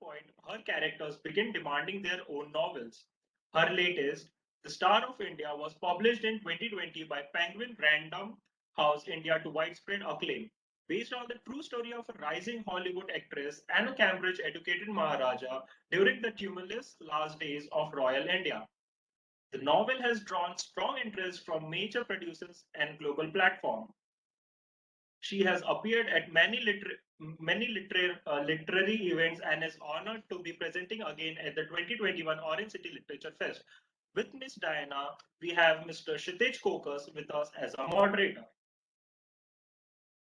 point, her characters begin demanding their own novels. Her latest, The Star of India, was published in 2020 by Penguin Random House India to widespread acclaim. Based on the true story of a rising Hollywood actress and a Cambridge educated Maharaja during the tumultuous last days of royal India. The novel has drawn strong interest from major producers and global platforms. She has appeared at many literary events and is honored to be presenting again at the 2021 Orangecity Literature Fest. With Miss Diana, we have Mr. Kshitij Kokas with us as a moderator.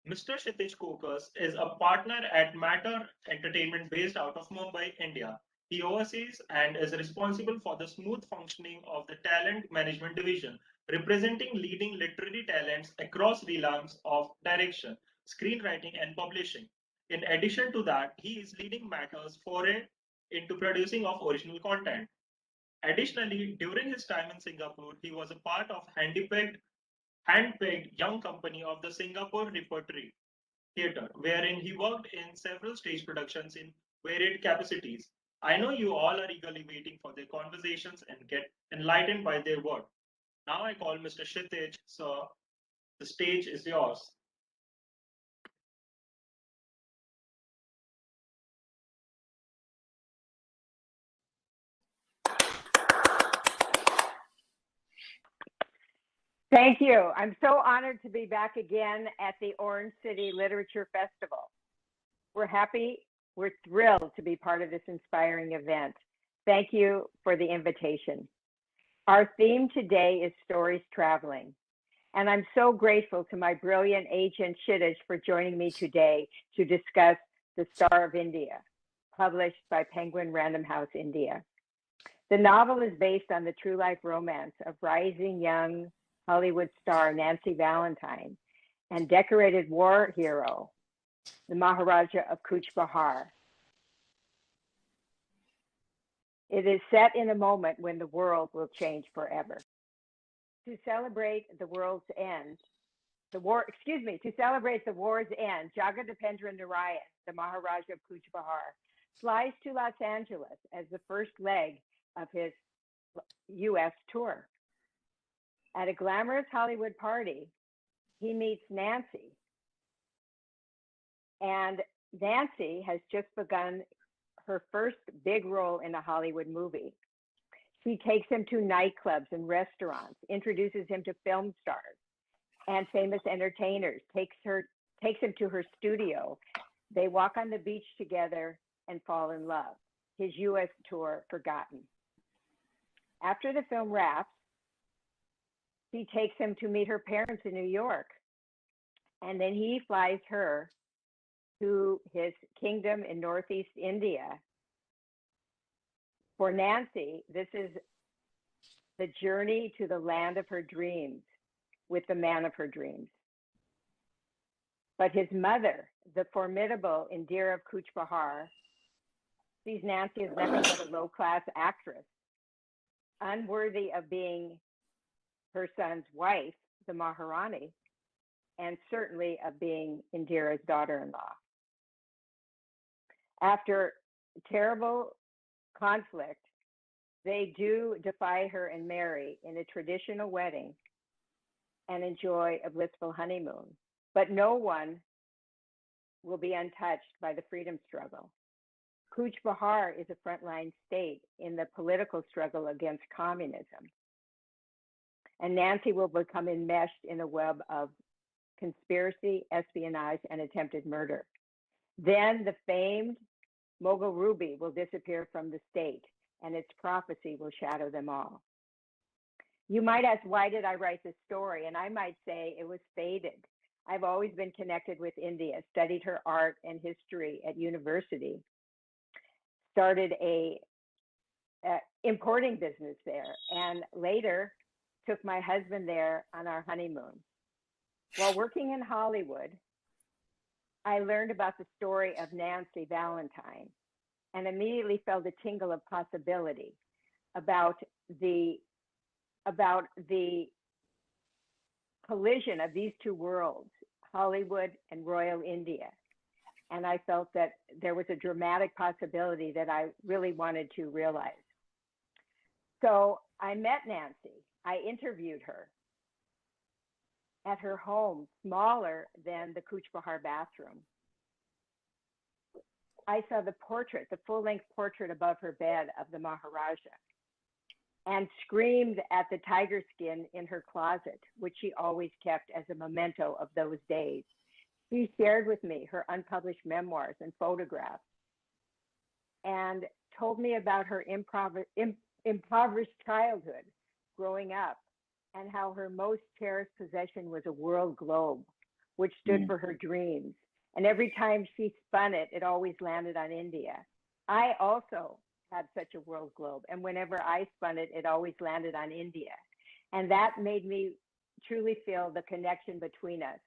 Mr. Kshitij Kokas is a partner at Matter Entertainment based out of Mumbai, India. He oversees and is responsible for the smooth functioning of the talent management division, representing leading literary talents across realms of direction, screenwriting, and publishing. In addition to that, he is leading Matter's foray into producing of original content. Additionally, during his time in Singapore, he was a part of handpicked young company of the Singapore Repertory Theatre, wherein he worked in several stage productions in varied capacities. I know you all are eagerly waiting for their conversations and get enlightened by their work. Now I call Mr. Kshitij, sir. The stage is yours. Thank you. I'm so honored to be back again at the Orangecity Literature Festival. We're thrilled to be part of this inspiring event. Thank you for the invitation. Our theme today is stories traveling, and I'm so grateful to my brilliant agent Kshitij for joining me today to discuss The Star of India, published by Penguin Random House India. The novel is based on the true life romance of rising young Hollywood star Nancy Valentine and decorated war hero, the Maharaja of Cooch, Behar. It is set in a moment when the world will change forever. To celebrate the war's end, Jagadipendra Narayan, the Maharaja of Cooch Behar, flies to Los Angeles as the first leg of his US tour. At a glamorous Hollywood party, he meets Nancy. And Nancy has just begun her first big role in a Hollywood movie. She takes him to nightclubs and restaurants, introduces him to film stars and famous entertainers, takes him to her studio. They walk on the beach together and fall in love. His US tour forgotten. After the film wraps, she takes him to meet her parents in New York. And then he flies her to his kingdom in Northeast India. For Nancy, this is the journey to the land of her dreams with the man of her dreams. But his mother, the formidable Indira of Cooch Behar, sees Nancy as nothing but a low-class actress, unworthy of being her son's wife, the Maharani, and certainly of being Indira's daughter-in-law. After terrible conflict, they do defy her and marry in a traditional wedding and enjoy a blissful honeymoon. But no one will be untouched by the freedom struggle. Cooch Behar is a frontline state in the political struggle against communism. And Nancy will become enmeshed in a web of conspiracy, espionage, and attempted murder. Then the famed Mogul Ruby will disappear from the state, and its prophecy will shadow them all. You might ask, why did I write this story? And I might say it was fated. I've always been connected with India, studied her art and history at university, started a importing business there, and later took my husband there on our honeymoon. While working in Hollywood, I learned about the story of Nancy Valentine and immediately felt a tingle of possibility about the collision of these two worlds, Hollywood and royal India. And I felt that there was a dramatic possibility that I really wanted to realize. So I met Nancy. I interviewed her at her home, smaller than the Cooch Behar bathroom. I saw the portrait, the full-length portrait above her bed of the Maharaja, and screamed at the tiger skin in her closet, which she always kept as a memento of those days. She shared with me her unpublished memoirs and photographs and told me about her impoverished childhood growing up and how her most cherished possession was a world globe, which stood for her dreams. And every time she spun it, it always landed on India. I also had such a world globe. And whenever I spun it, it always landed on India. And that made me truly feel the connection between us.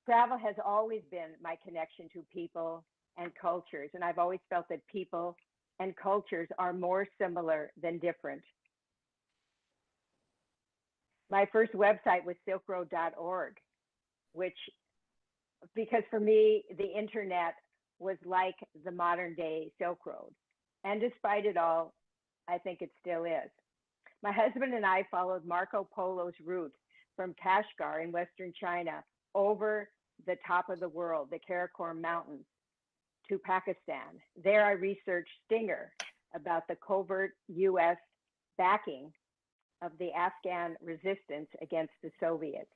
Travel has always been my connection to people and cultures. And I've always felt that people and cultures are more similar than different. My first website was silkroad.org, which, because for me, the internet was like the modern day Silk Road. And despite it all, I think it still is. My husband and I followed Marco Polo's route from Kashgar in Western China over the top of the world, the Karakoram Mountains, to Pakistan. There I researched Stinger about the covert US backing of the Afghan resistance against the Soviets.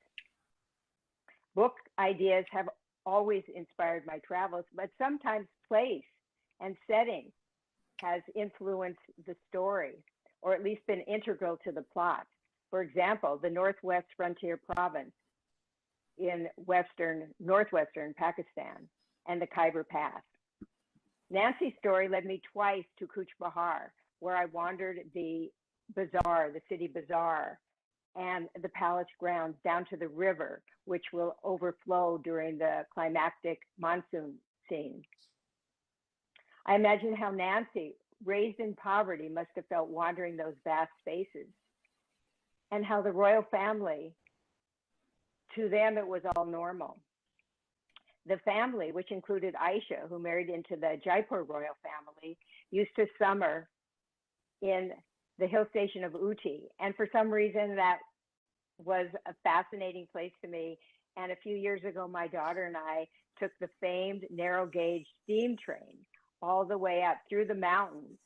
Book ideas have always inspired my travels, but sometimes place and setting has influenced the story, or at least been integral to the plot. For example, the Northwest Frontier Province in northwestern Pakistan and the Khyber Pass. Nancy's story led me twice to Cooch Behar, where I wandered the bazaar, the city bazaar, and the palace grounds down to the river, which will overflow during the climactic monsoon scene. I imagine how Nancy, raised in poverty, must have felt wandering those vast spaces, and how the royal family, to them, it was all normal. The family, which included Aisha, who married into the Jaipur royal family, used to summer in the hill station of Uti. And for some reason, that was a fascinating place to me. And a few years ago, my daughter and I took the famed narrow gauge steam train all the way up through the mountains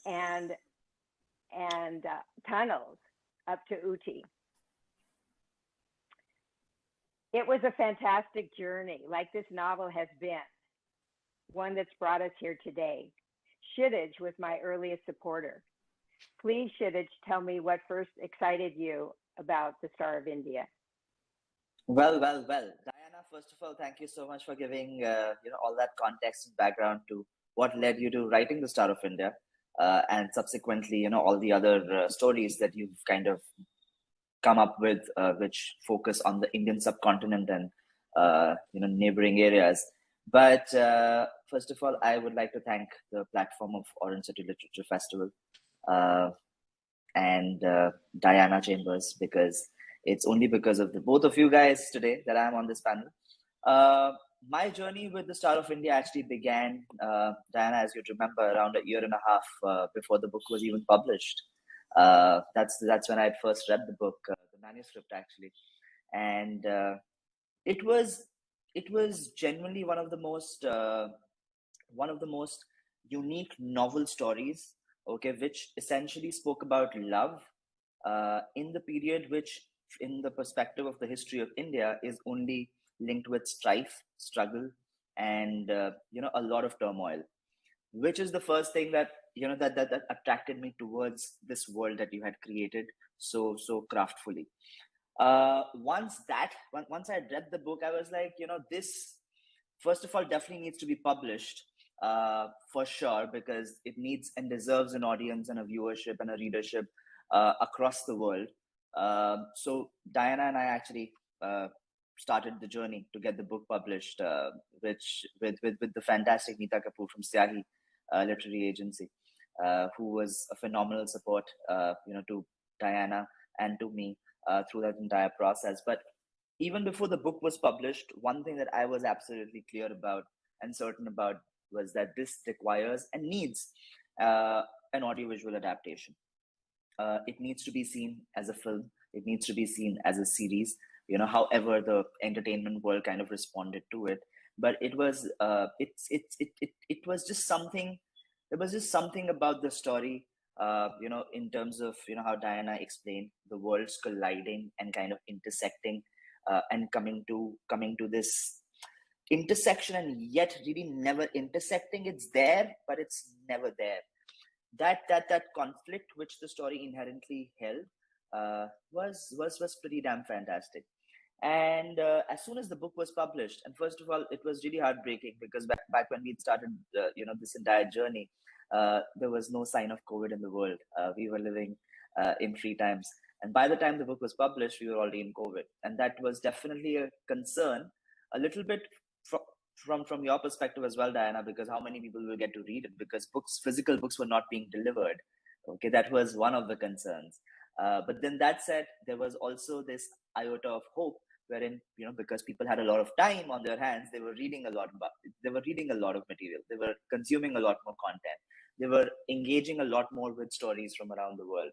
and tunnels up to Uti. It was a fantastic journey, like this novel has been, one that's brought us here today. Kshitij was my earliest supporter. Please, Kshitij, tell me what first excited you about the Star of India. Well. Diana, first of all, thank you so much for giving all that context and background to what led you to writing the Star of India, and subsequently, all the other stories that you've kind of come up with, which focus on the Indian subcontinent and neighboring areas. But first of all, I would like to thank the platform of Orangecity Literature Festival and Diana Chambers, because it's only because of the both of you guys today that I'm on this panel. My journey with the Star of India actually began, Diana, as you'd remember, around a year and a half before the book was even published. That's when I first read the book, the manuscript actually, and it was genuinely one of the most unique novel stories, okay, which essentially spoke about love in the period which, in the perspective of the history of India, is only linked with strife, struggle, and a lot of turmoil, which is the first thing that that attracted me towards this world that you had created so craftfully. Once I had read the book, I was like, this, first of all, definitely needs to be published, for sure, because it needs and deserves an audience and a viewership and a readership across the world. So Diana and I actually started the journey to get the book published, which with the fantastic Neeta Kapoor from Syahi Literary Agency, who was a phenomenal support, to Diana and to me through that entire process. But even before the book was published, one thing that I was absolutely clear about and certain about was that this requires and needs an audiovisual adaptation. It needs to be seen as a film. It needs to be seen as a series. However the entertainment world kind of responded to it, but it was it was just something. There was just something about the story, in terms of how Diana explained the worlds colliding and kind of intersecting, and coming to this intersection, and yet really never intersecting. It's there, but it's never there. That conflict which the story inherently held was pretty damn fantastic. And as soon as the book was published, and first of all, it was really heartbreaking because back when we started this entire journey, there was no sign of COVID in the world. We were living in free times, and by the time the book was published, we were already in COVID, and that was definitely a concern, a little bit from your perspective as well, Diana, because how many people will get to read it, because physical books were not being delivered. Okay, that was one of the concerns. But then that said, there was also this iota of hope, wherein because people had a lot of time on their hands, they were reading a lot of material, they were consuming a lot more content, they were engaging a lot more with stories from around the world.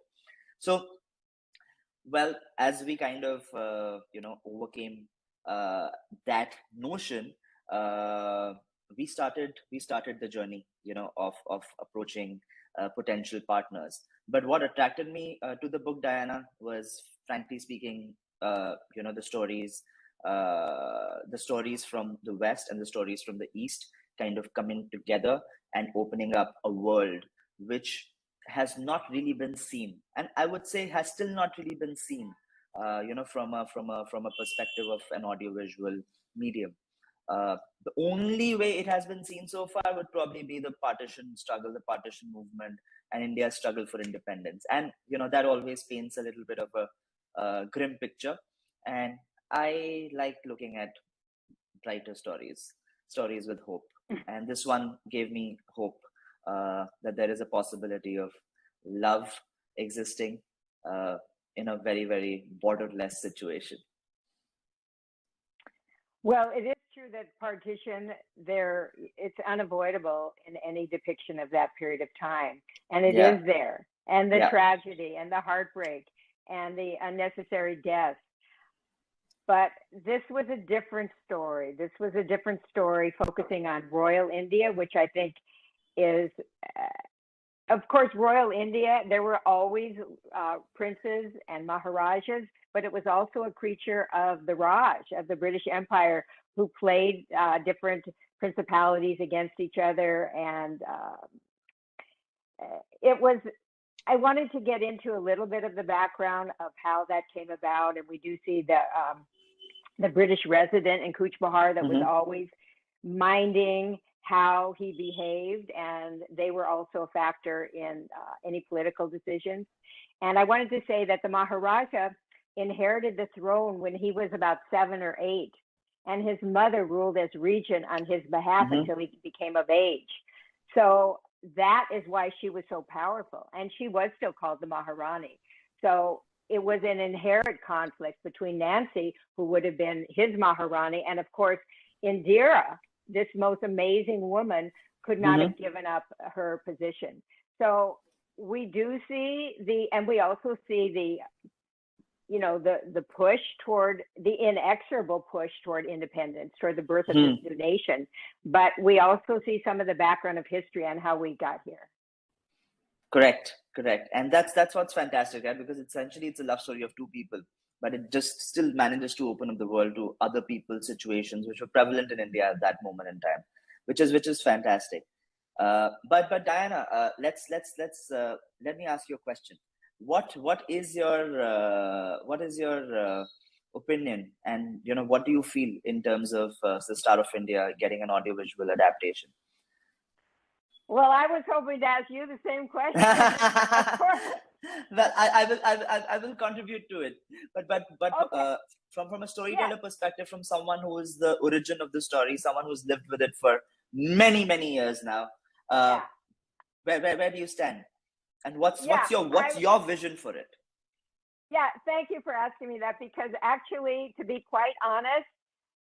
So, well, as we kind of overcame that notion, we started the journey of approaching potential partners. But what attracted me to the book, Diana, was, frankly speaking, the stories from the West and the stories from the East kind of coming together and opening up a world which has not really been seen, and I would say has still not really been seen, from a perspective of an audiovisual medium. The only way it has been seen so far would probably be the partition struggle, the partition movement, and India's struggle for independence. And that always paints a little bit of a grim picture. And I like looking at brighter stories with hope. And this one gave me hope that there is a possibility of love existing in a very, very borderless situation. Well, it is true that partition it's unavoidable in any depiction of that period of time. And it is there. And the tragedy and the heartbreak and the unnecessary deaths. But this was a different story. This was a different story focusing on royal India, which I think is, of course, royal India. There were always princes and Maharajas, but it was also a creature of the Raj, of the British Empire, who played different principalities against each other. And I wanted to get into a little bit of the background of how that came about. And we do see the British resident in Cooch, Behar that was always minding how he behaved. And they were also a factor in any political decisions. And I wanted to say that the Maharaja inherited the throne when he was about 7 or 8. And his mother ruled as regent on his behalf until he became of age. So that is why she was so powerful. And she was still called the Maharani. So it was an inherent conflict between Nancy, who would have been his Maharani, and of course, Indira, this most amazing woman, could not have given up her position. So we do see and we also see the push toward the inexorable push toward independence, toward the birth of this new nation. But we also see some of the background of history and how we got here. Correct. And that's what's fantastic, right? Because essentially it's a love story of two people, but it just still manages to open up the world to other people's situations which were prevalent in India at that moment in time, which is fantastic. But Diana, let me ask you a question. What is your opinion, and what do you feel in terms of the Star of India getting an audiovisual adaptation? Well, I was hoping to ask you the same question. Of course. Well, I will contribute to it, but okay. From a storyteller perspective, from someone who is the origin of the story, someone who's lived with it for many years now, where do you stand, and what's your vision for it? Yeah, thank you for asking me that, because actually, to be quite honest,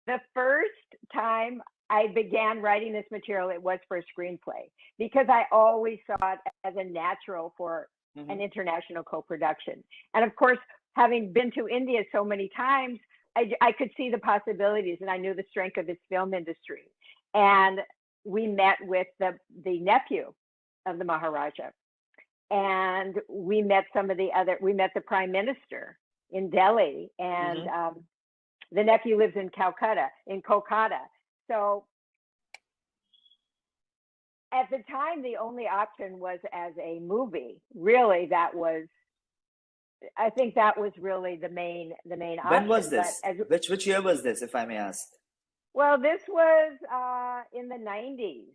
the first time I began writing this material, it was for a screenplay, because I always saw it as a natural for an international co-production. And of course, having been to India so many times, I could see the possibilities, and I knew the strength of its film industry. And we met with the nephew of the Maharaja, and we met we met the prime minister in Delhi, and the nephew lives in Kolkata. So at the time, the only option was as a movie. Really, I think that was really the main option. When was this? Which year was this, if I may ask? Well, this was in the 90s.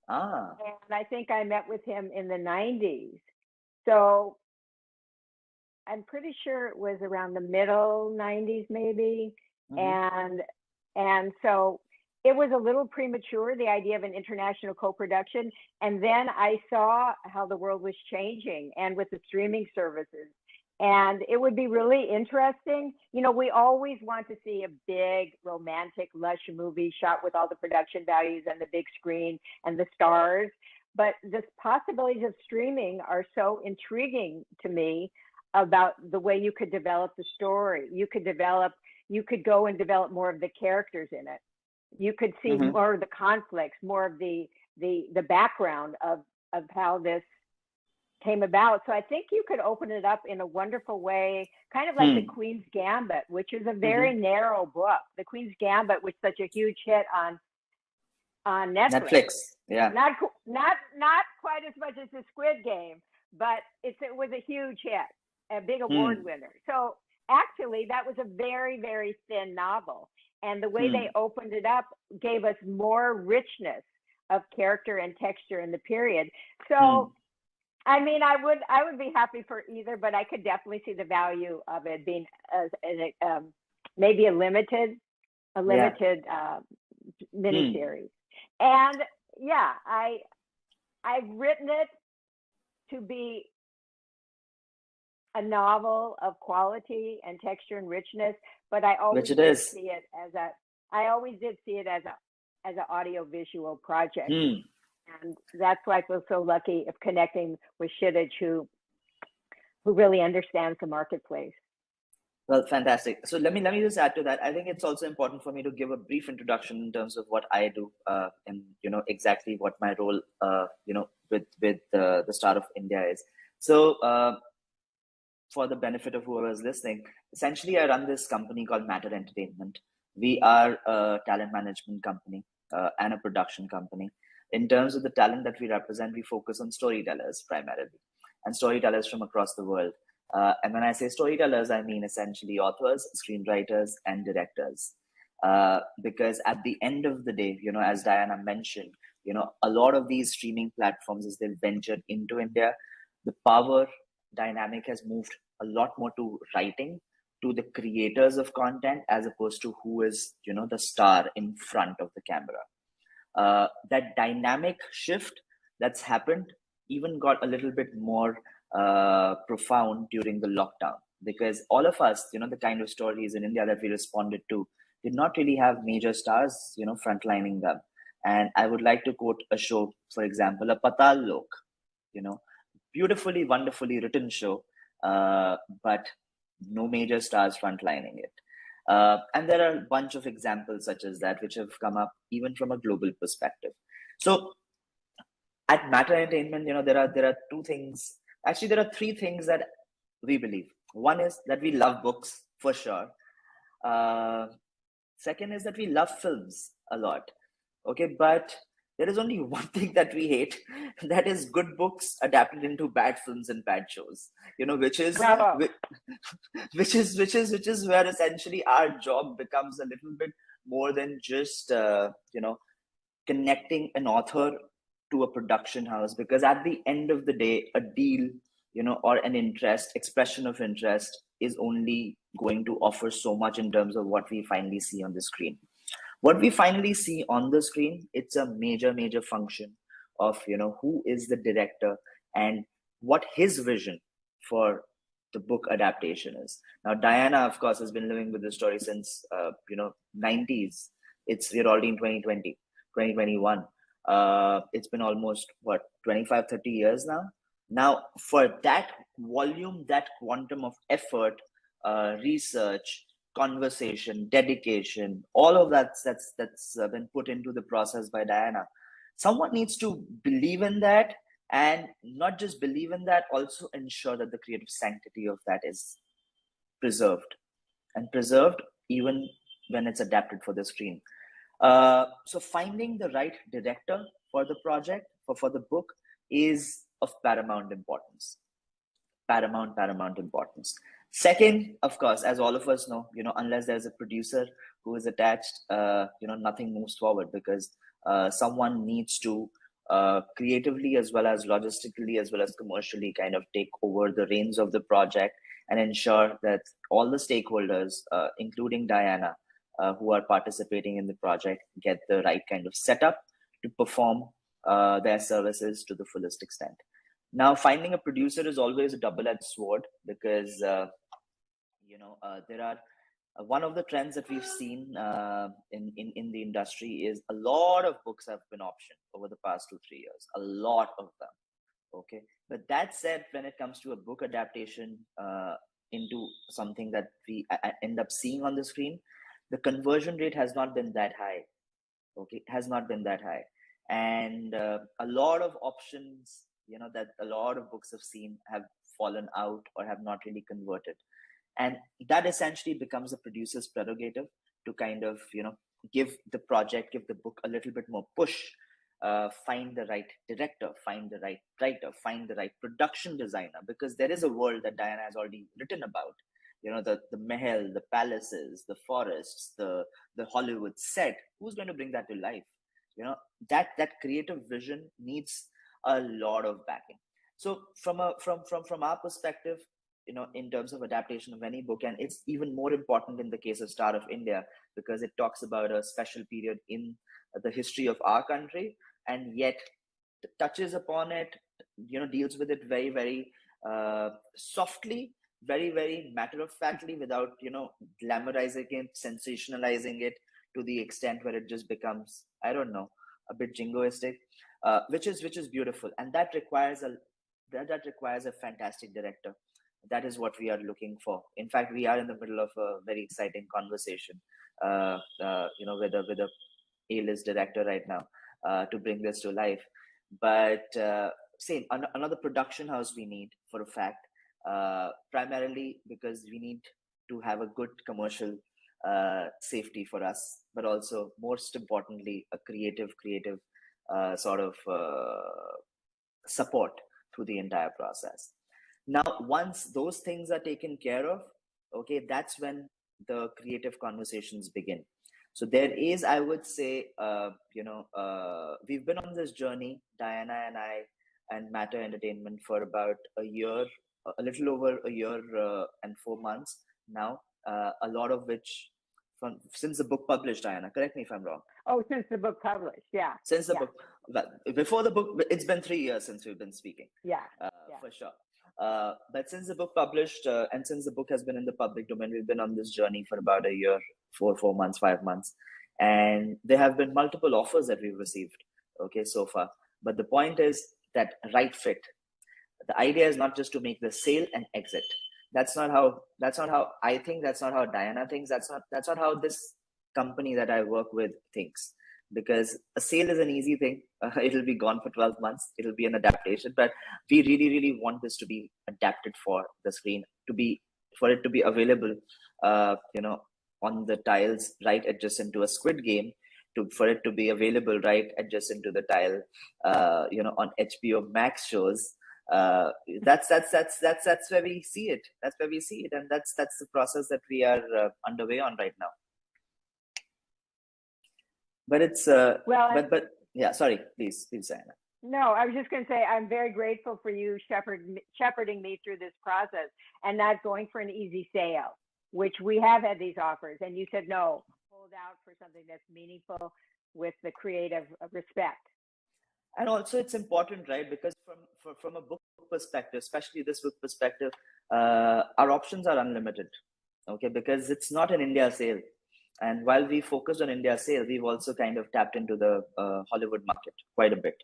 Ah. And I think I met with him in the 90s. So I'm pretty sure it was around the middle 90s, maybe. And so it was a little premature, the idea of an international co-production. And then I saw how the world was changing, and with the streaming services. And it would be really interesting. You know, we always want to see a big, romantic, lush movie shot with all the production values and the big screen and the stars. But the possibilities of streaming are so intriguing to me about the way you could develop the story. You could go and develop more of the characters in it. You could see more of the conflicts, more of the background of how this came about. So I think you could open it up in a wonderful way, kind of like The Queen's Gambit, which is a very narrow book. The Queen's Gambit was such a huge hit on Netflix. Yeah. Not quite as much as the Squid Game, but it was a huge hit, a big award winner. So actually, that was a very, very thin novel. And the way they opened it up gave us more richness of character and texture in the period. So, I mean, I would be happy for either, but I could definitely see the value of it being maybe a limited miniseries. And yeah, I've written it to be a novel of quality and texture and richness, but I always did see it as an audio visual project. And that's why I feel so lucky of connecting with Kshitij, who really understands the marketplace. Well, fantastic. So let me just add to that. I think it's also important for me to give a brief introduction in terms of what I do, and exactly what my role, with the Star of India is. So, for the benefit of whoever is listening, essentially, I run this company called Matter Entertainment. We are a talent management company and a production company. In terms of the talent that we represent, we focus on storytellers primarily, and storytellers from across the world. And when I say storytellers, I mean essentially authors, screenwriters, and directors. Because at the end of the day, as Diana mentioned, a lot of these streaming platforms, as they've ventured into India, the power dynamic has moved a lot more to writing, to the creators of content, as opposed to who is, the star in front of the camera. That dynamic shift that's happened even got a little bit more profound during the lockdown, because all of us, the kind of stories in India that we responded to did not really have major stars, frontlining them. And I would like to quote a show, for example, a Patal Lok, beautifully, wonderfully written show, but no major stars frontlining it. And there are a bunch of examples such as that, which have come up even from a global perspective. So at Matter Entertainment, there are two things. Actually, there are three things that we believe. One is that we love books, for sure. Second is that we love films a lot. Okay, but there is only one thing that we hate, and that is good books adapted into bad films and bad shows. Which is where essentially our job becomes a little bit more than just connecting an author to a production house, because at the end of the day, a deal, or an expression of interest is only going to offer so much in terms of what we finally see on the screen. What we finally see on the screen, it's a major, major function of, who is the director and what his vision for the book adaptation is. Now, Diana, of course, has been living with the story since 90s. We're already in 2020, 2021. It's been almost 25, 30 years now. Now, for that volume, that quantum of effort, research, conversation, dedication, all of that's been put into the process by Diana. Someone needs to believe in that, and not just believe in that, also ensure that the creative sanctity of that is preserved, and preserved even when it's adapted for the screen. So finding the right director for the project, for the book, is of paramount importance. Paramount importance. Second, of course, as all of us know, unless there's a producer who is attached, nothing moves forward, because someone needs to creatively, as well as logistically, as well as commercially, kind of take over the reins of the project and ensure that all the stakeholders, including Diana, who are participating in the project, get the right kind of setup to perform their services to the fullest extent. Now, finding a producer is always a double-edged sword, because there are one of the trends that we've seen in the industry is a lot of books have been optioned over the past 2-3 years, a lot of them. Okay, but that said, when it comes to a book adaptation into something that we end up seeing on the screen, the conversion rate has not been that high. Okay, has not been that high, and a lot of options, that a lot of books have seen, have fallen out or have not really converted. And that essentially becomes a producer's prerogative to kind of, give the book a little bit more push, find the right director, find the right writer, find the right production designer, because there is a world that Diana has already written about. The mahal, the palaces, the forests, the Hollywood set. Who's going to bring that to life? That creative vision needs a lot of backing. So from our perspective, in terms of adaptation of any book, and it's even more important in the case of Star of India, because it talks about a special period in the history of our country, and yet touches upon it, deals with it very, very softly, very, very matter-of-factly, without, glamorizing it, sensationalizing it to the extent where it just becomes, I don't know, a bit jingoistic, which is beautiful. And that requires a fantastic director. That is what we are looking for. In fact, we are in the middle of a very exciting conversation, with a A-list director right now, to bring this to life. But same, another production house we need, for a fact, primarily because we need to have a good commercial safety for us, but also, most importantly, a creative sort of support through the entire process. Now, once those things are taken care of, okay, that's when the creative conversations begin. So there is, I would say, we've been on this journey, Diana and I, and Matter Entertainment, for about a year, a little over a year and 4 months now, a lot of which since the book published, Diana, correct me if I'm wrong. Oh, since the book published, yeah. Since the book, well, before the book, it's been 3 years since we've been speaking. Yeah. For sure. But since the book published, and since the book has been in the public domain, we've been on this journey for about a year, 4 months, 5 months. And there have been multiple offers that we've received, okay, so far. But the point is that right fit. The idea is not just to make the sale and exit. That's not how I think. That's not how Diana thinks. That's not how this company that I work with thinks. Because a sale is an easy thing. It'll be gone for 12 months. It'll be an adaptation. But we really, really want this to be adapted for the screen, for it to be available, on the tiles right adjacent to a Squid Game, for it to be available right adjacent to the tile, on HBO Max shows. That's where we see it. That's where we see it, and that's the process that we are underway on right now. But it's but yeah, sorry, please, Diana. No, I was just going to say I'm very grateful for you shepherding me through this process, and not going for an easy sale, which we have had these offers, and you said no, hold out for something that's meaningful with the creative respect. And also, it's important, right? Because from a book perspective, especially this book perspective, our options are unlimited, okay, because it's not an India sale. And while we focused on India sale, we've also kind of tapped into the Hollywood market quite a bit.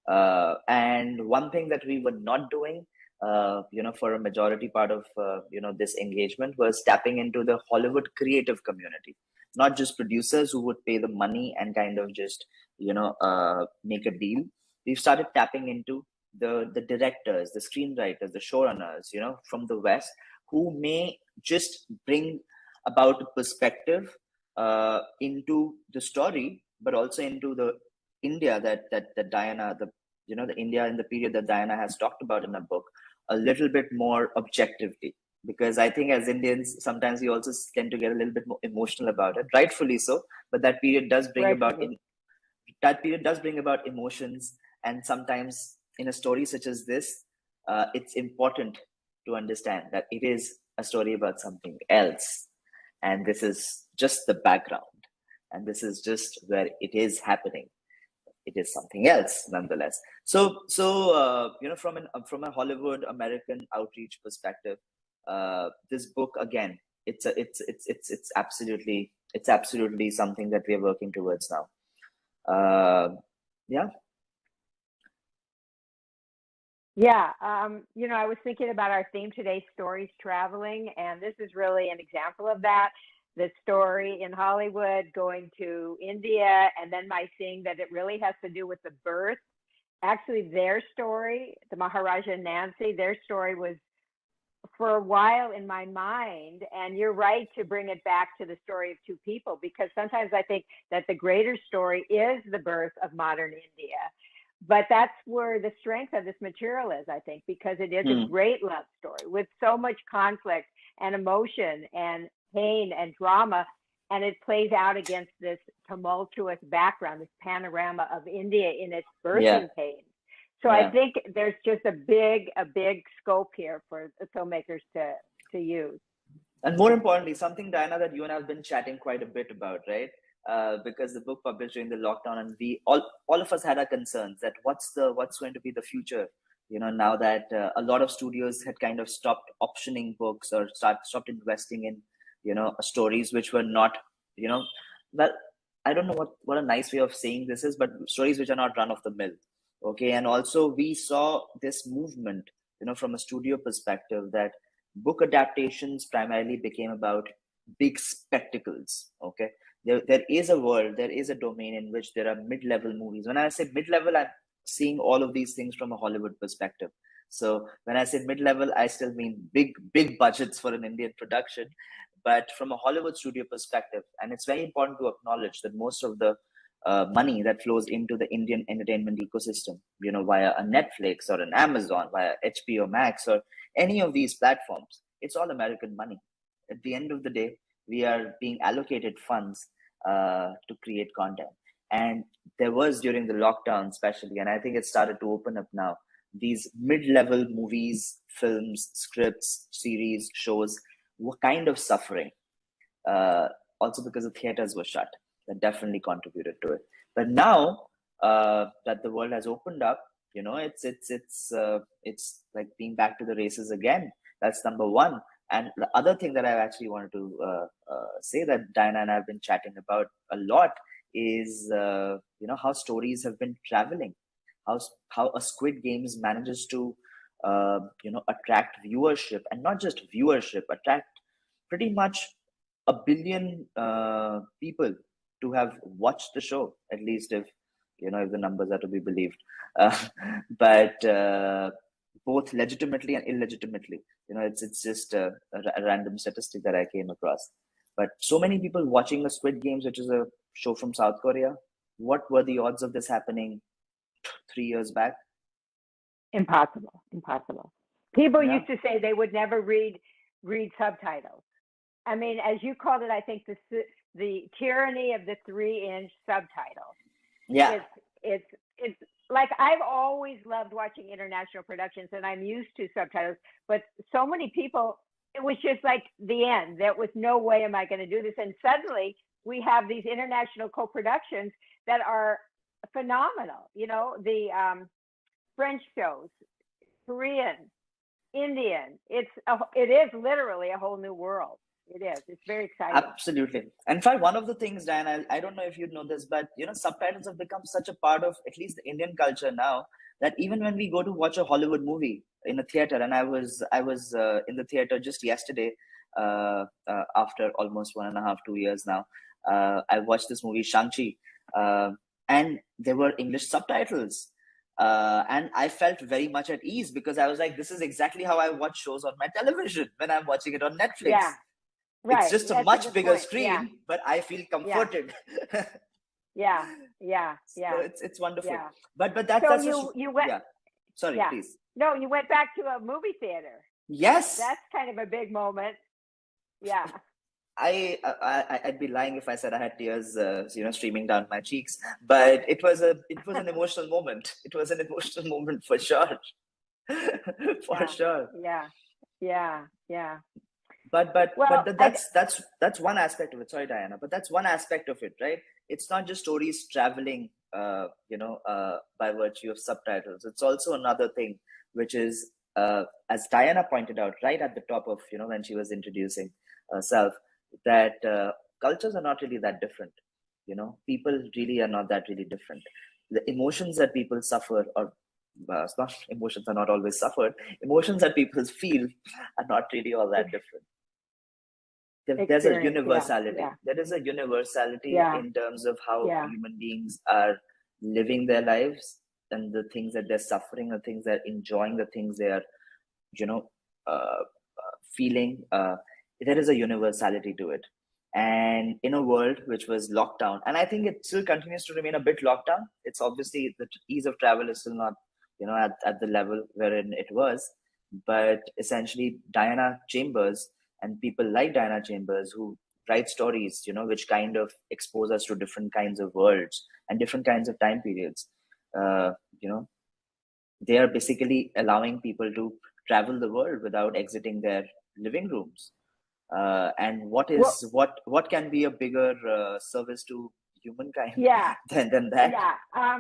And one thing that we were not doing, for a majority part of, this engagement was tapping into the Hollywood creative community, not just producers who would pay the money and kind of just, make a deal. We've started tapping into the directors, the screenwriters, the showrunners, from the West, who may just bring about a perspective into the story, but also into the India that Diana, the India in the period that Diana has talked about in her book, a little bit more objectively. Because I think as Indians, sometimes we also tend to get a little bit more emotional about it, rightfully so. But that period does bring about emotions, and sometimes in a story such as this, it's important to understand that it is a story about something else, and this is just the background, and this is just where it is happening. It is something else nonetheless. So from a Hollywood American outreach perspective, this book, again, it's absolutely something that we are working towards now. Yeah. I was thinking about our theme today, stories traveling, and this is really an example of that. The story in Hollywood going to India, and then by seeing that it really has to do with the birth. Actually, their story, the Maharaja and Nancy, their story was for a while in my mind. And you're right to bring it back to the story of two people, because sometimes I think that the greater story is the birth of modern India. But that's where the strength of this material is, I think, because it is a great love story with so much conflict and emotion and pain and drama, and it plays out against this tumultuous background, this panorama of India in its birthing pain. So I think there's just a big scope here for the filmmakers to use. And more importantly, something, Diana, that you and I have been chatting quite a bit about, right? Because the book published during the lockdown, and we all of us had our concerns that what's going to be the future, now that a lot of studios had kind of stopped optioning books or stopped investing in stories which were not, well, I don't know what a nice way of saying this is, but stories which are not run of the mill. Okay. And also we saw this movement, from a studio perspective, that book adaptations primarily became about big spectacles. Okay. There is a world, there is a domain in which there are mid-level movies. When I say mid-level, I'm seeing all of these things from a Hollywood perspective. So when I say mid-level, I still mean big budgets for an Indian production, but from a Hollywood studio perspective. And it's very important to acknowledge that most of the money that flows into the Indian entertainment ecosystem, via a Netflix or an Amazon, via HBO Max or any of these platforms, it's all American money. At the end of the day, we are being allocated funds to create content. And there was, during the lockdown especially, and I think it started to open up now, these mid-level movies, films, scripts, series, shows were kind of suffering. Also because the theaters were shut. That definitely contributed to it. But now that the world has opened up, it's like being back to the races again. That's number one. And the other thing that I actually wanted to say that Diana and I have been chatting about a lot is, how stories have been traveling, how a Squid Games manages to, attract viewership, and not just viewership, attract pretty much 1 billion people to have watched the show, at least if the numbers are to be believed. But both legitimately and illegitimately. It's just a random statistic that I came across. But so many people watching the Squid Games, which is a show from South Korea. What were the odds of this happening 3 years back? Impossible. People used to say they would never read subtitles. I mean, as you called it, I think the tyranny of the 3-inch subtitle. Yeah. It's like, I've always loved watching international productions, and I'm used to subtitles, but so many people, it was just like the end. There was no way am I going to do this. And suddenly we have these international co-productions that are phenomenal. The French shows, Korean, Indian. It is literally a whole new world. It is. It's very exciting. Absolutely. In fact, one of the things, Diane, I don't know if you know this, but subtitles have become such a part of at least the Indian culture now, that even when we go to watch a Hollywood movie in a theater, and I was in the theater just yesterday, after almost 1.5, 2 years now, I watched this movie Shang-Chi, and there were English subtitles. And I felt very much at ease, because I was like, this is exactly how I watch shows on my television when I'm watching it on Netflix. Yeah. Right. It's just a That's much good bigger point. screen, Yeah. but I feel comforted. Yeah. So it's wonderful. Yeah. But So that's you went. yeah. Sorry, Yeah. please. No, you went back to a movie theater. Yes. That's kind of a big moment. Yeah. I'd be lying if I said I had tears, streaming down my cheeks. But it was an emotional moment. It was an emotional moment for sure. For sure. Yeah. But Well, that's one aspect of it. Sorry, Diana, but that's one aspect of it, right? It's not just stories traveling, by virtue of subtitles. It's also another thing, which is, as Diana pointed out right at the top of, when she was introducing herself, that cultures are not really that different. People really are not that really different. The emotions that people suffer, or it's not, emotions are not always suffered. Emotions that people feel are not really all that different. There's a universality. Yeah. There is a universality Yeah. in terms of how Yeah. human beings are living their lives, and the things that they're suffering, the things they're enjoying, the things they are, feeling. There is a universality to it. And in a world which was locked down, and I think it still continues to remain a bit locked down. It's obviously the ease of travel is still not, at the level wherein it was. But essentially, Diana Chambers and people like Diana Chambers, who write stories, which kind of expose us to different kinds of worlds and different kinds of time periods. They are basically allowing people to travel the world without exiting their living rooms. And what can be a bigger service to humankind than that? Yeah.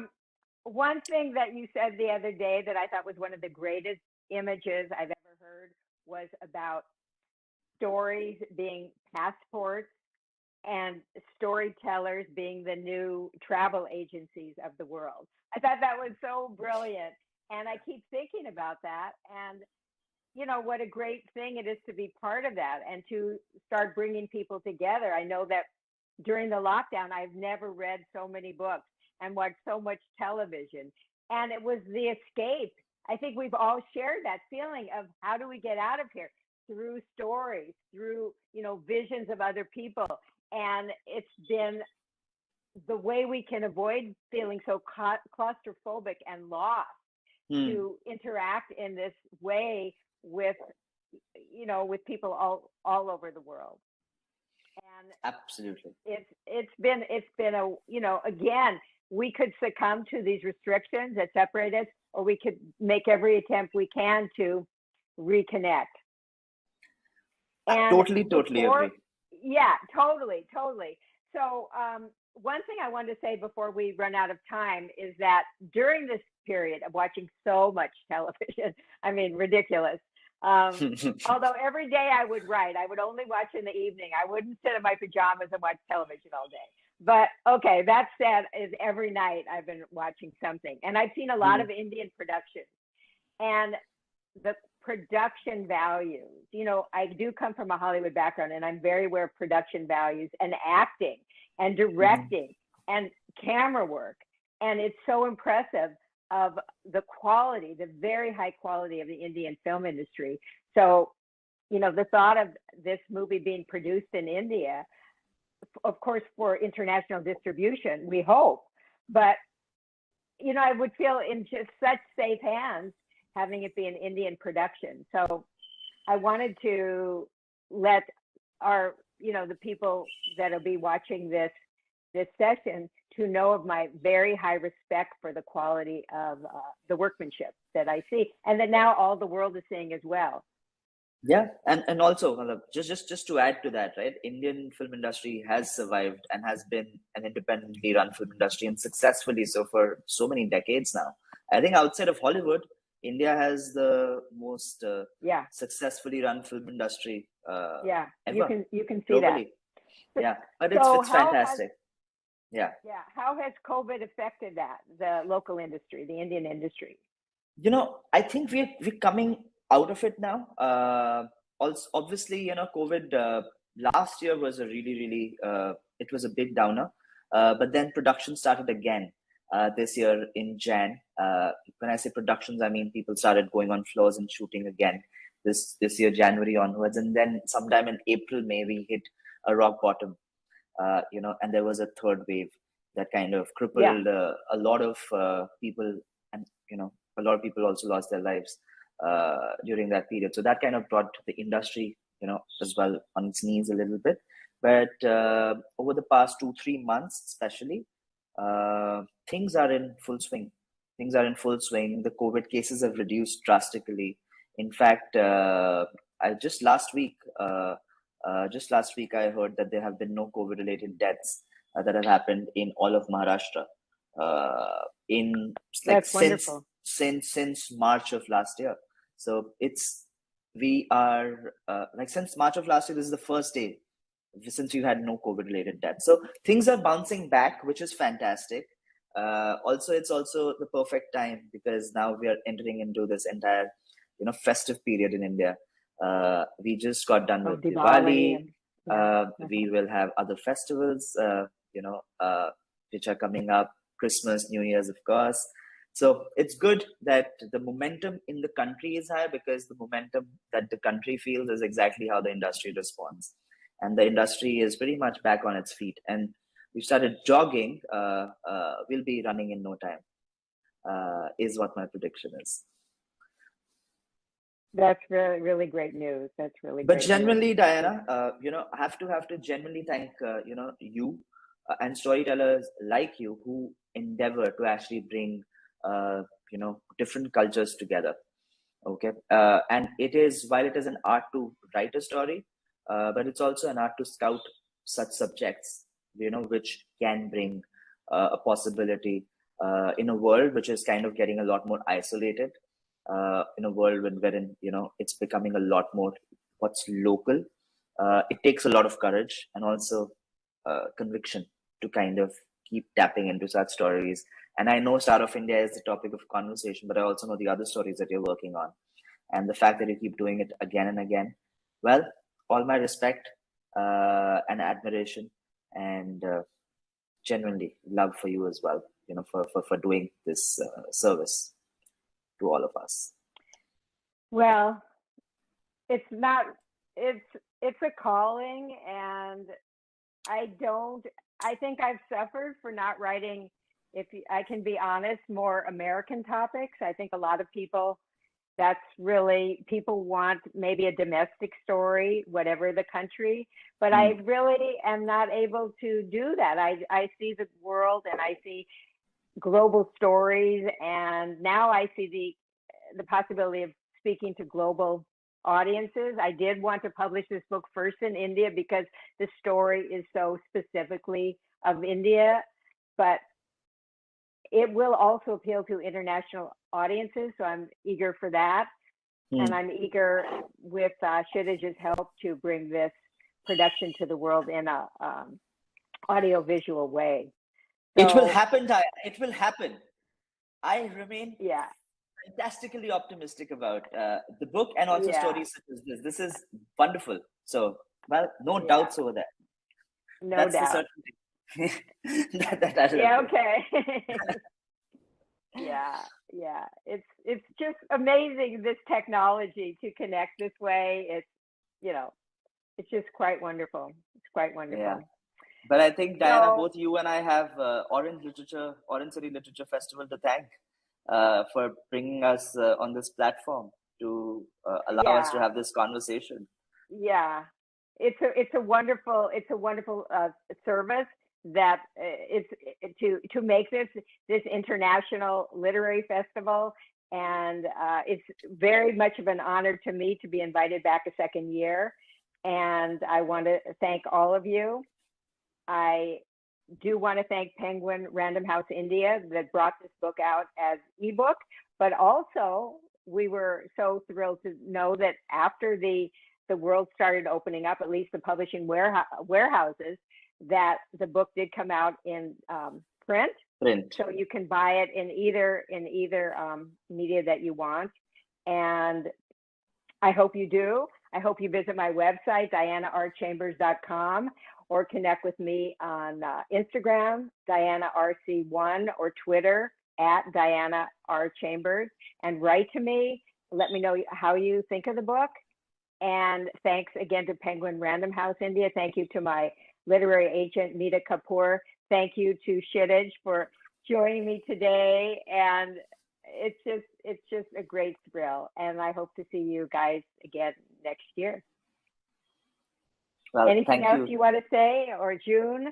One thing that you said the other day that I thought was one of the greatest images I've ever heard was about stories being passports and storytellers being the new travel agencies of the world. I thought that was so brilliant. And I keep thinking about that. And, what a great thing it is to be part of that and to start bringing people together. I know that during the lockdown, I've never read so many books and watched so much television. And it was the escape. I think we've all shared that feeling of how do we get out of here? Through stories, through, visions of other people. And it's been the way we can avoid feeling so claustrophobic and lost to interact in this way with, with people all over the world. And absolutely, it's been a, again, we could succumb to these restrictions that separate us, or we could make every attempt we can to reconnect. And totally agree. Yeah, totally. So one thing I wanted to say before we run out of time is that during this period of watching so much television, I mean, ridiculous. Although every day I would write, I would only watch in the evening. I wouldn't sit in my pajamas and watch television all day. But okay, that said, is every night I've been watching something. And I've seen a lot of Indian productions. And the production values, I do come from a Hollywood background, and I'm very aware of production values and acting and directing and camera work. And it's so impressive of the quality, the very high quality of the Indian film industry. So, the thought of this movie being produced in India, of course, for international distribution, we hope, but, I would feel in just such safe hands having it be an Indian production. So I wanted to let our, the people that'll be watching this session to know of my very high respect for the quality of the workmanship that I see, and that now all the world is seeing as well. Yeah, and also just to add to that, right? Indian film industry has survived and has been an independently run film industry, and successfully so for so many decades now. I think outside of Hollywood, India has the most Yeah, successfully run film industry yeah, ever you can see that. globally. Yeah, but So it's fantastic. Yeah. how has COVID affected that, the local industry, the Indian industry? I think we're coming out of it now. Also, obviously, COVID last year was a really it was a big downer. But then production started again this year in Jan. When I say productions, I mean people started going on floors and shooting again this year, January onwards, and then sometime in April, May, we hit a rock bottom. And there was a third wave that kind of crippled a lot of people, and a lot of people also lost their lives during that period. So that kind of brought the industry, as well on its knees a little bit. But over the past 2-3 months, especially, things are in full swing. Things are in full swing. The COVID cases have reduced drastically. In fact, just last week, I heard that there have been no COVID-related deaths that have happened in all of Maharashtra. In like That's wonderful. since March of last year. So we are like since March of last year. This is the first day since we've had no COVID-related deaths. So things are bouncing back, which is fantastic. Also, it's also the perfect time because now we are entering into this entire festive period in India. We just got done with Diwali. We will have other festivals, which are coming up. Christmas, New Year's, of course. So it's good that the momentum in the country is high, because the momentum that the country feels is exactly how the industry responds. And the industry is pretty much back on its feet. And we started jogging. We'll be running in no time, is what my prediction is. That's really, really great news. That's really But great genuinely, news. Diana, I have to genuinely thank you and storytellers like you who endeavor to actually bring different cultures together. Okay, and while it is an art to write a story, but it's also an art to scout such subjects, which can bring a possibility in a world which is kind of getting a lot more isolated. In a world wherein it's becoming a lot more what's local. It takes a lot of courage and also conviction to kind of keep tapping into such stories. And I know Star of India is the topic of conversation, but I also know the other stories that you're working on, and the fact that you keep doing it again and again. Well, all my respect and admiration, and genuinely love for you as well. For doing this service to all of us. Well, it's a calling, and I think I've suffered for not writing, if I can be honest, more American topics. I think a lot of people want maybe a domestic story, whatever the country, but I really am not able to do that. I see the world and I see global stories, and now I see the possibility of speaking to global audiences. I did want to publish this book first in India because the story is so specifically of India, but it will also appeal to international audiences. So I'm eager for that. And I'm eager with Kshitij's help to bring this production to the world in a audio-visual way. So, it will happen, Diana. It will happen. I remain fantastically optimistic about the book and also stories such as this. This is wonderful. So, well, no doubts over that. No doubt. Okay. Yeah. It's just amazing, this technology to connect this way. It's just quite wonderful. It's quite wonderful. Yeah. But I think, Diana, both you and I have Orangecity Literature Festival to thank for bringing us on this platform to allow us to have this conversation. Yeah, it's a wonderful service that it's to make this international literary festival, and it's very much of an honor to me to be invited back a second year. And I want to thank all of you. I do want to thank Penguin Random House India that brought this book out as ebook, but also we were so thrilled to know that after the world started opening up, at least the publishing warehouses, that the book did come out in print. So you can buy it in either media that you want. And I hope you do. I hope you visit my website, dianarchambers.com, or connect with me on Instagram, DianaRC1, or Twitter @DianaRChambers, and write to me. Let me know how you think of the book. And thanks again to Penguin Random House India. Thank you to my literary agent, Nita Kapoor. Thank you to Kshitij for joining me today. And it's just a great thrill. And I hope to see you guys again next year. Well, anything else you want to say, or June?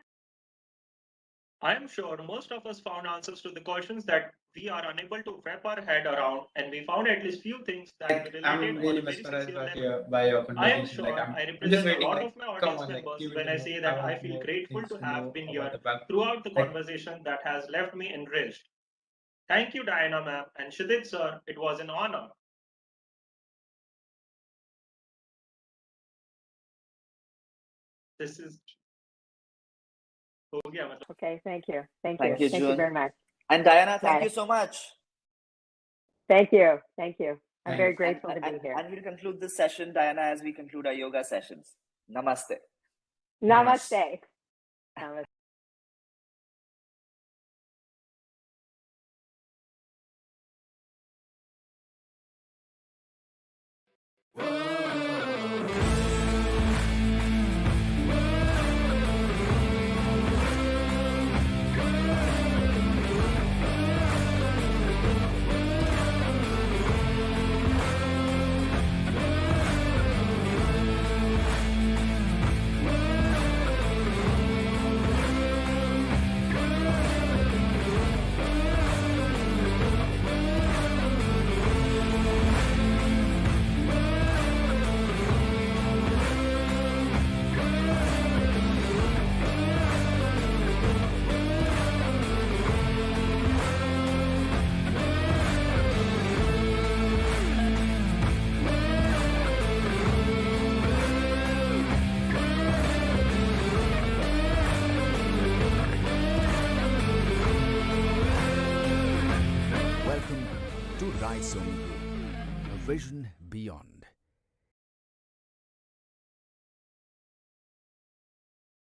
I am sure most of us found answers to the questions that we are unable to wrap our head around, and we found at least few things that we related I'm really on a very mesmerized sincere by level. your I am conversation. sure I'm I just represent a waiting. lot Like, of my come audience on, like, members give me when I more. say I that I want feel more grateful things to to have know been about here the back. throughout the Like, conversation that has left me enriched. Thank you, Diana ma'am, and Kshitij sir. It was an honor. This is Okay, thank you. Thank Thank you. you, Thank you June. very much. And Diana, thank Bye. you so much. Thank you. Thank you. I'm very Thanks. grateful to be here. And we'll conclude this session, Diana, as we conclude our yoga sessions. Namaste. Namaste. Namaste. Welcome to Raisoni Group, a vision beyond.